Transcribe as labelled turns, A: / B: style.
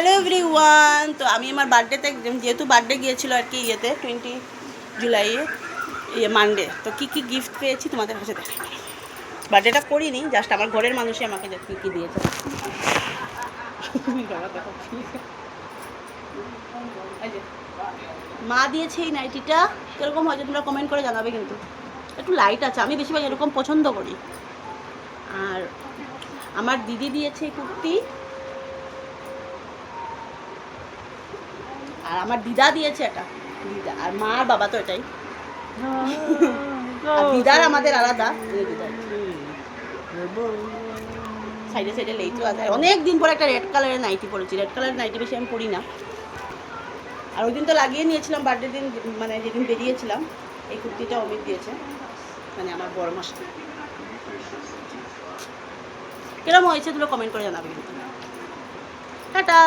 A: Hello everyone. তো আমি আমার বার্থডেতে যেহেতু বার্থডে গিয়েছিল আর কি ইয়েতে 20 জুলাই মানডে, তো কী কী গিফট পেয়েছি তোমাদের কাছে দেখাই। বার্থডেটা করিনি, জাস্ট আমার ঘরের মানুষই আমাকে কী কী দিয়েছে। মা দিয়েছে এই নাইটিটা, কীরকম হয়েছে তোমরা কমেন্ট করে জানাবে, কিন্তু একটু লাইট আছে, আমি বেশিরভাগ এরকম পছন্দ করি। আর আমার দিদি দিয়েছে এই কুর্তি, আর আমার দিদা দিয়েছে এটা, দিদা আর মা আর বাবা তো এটাই। আর দিদার আমাদের আলাদা, সাইডে সাইডে লেইটও আছে। অনেক দিন পর একটা রেড কালারের নাইটি পরেছি, রেড কালারের নাইটি বেশি আমি পরি না। আর ওই দিন তো লাগিয়ে নিয়েছিলাম বার্থডে দিন, মানে যেদিন বেরিয়েছিলাম। এই কুর্তিটা অমিত দিয়েছে, মানে আমার বড় মশলা। কিরকম হয়েছে তোমরা কমেন্ট করে জানাবে কিন্তু। টাটা।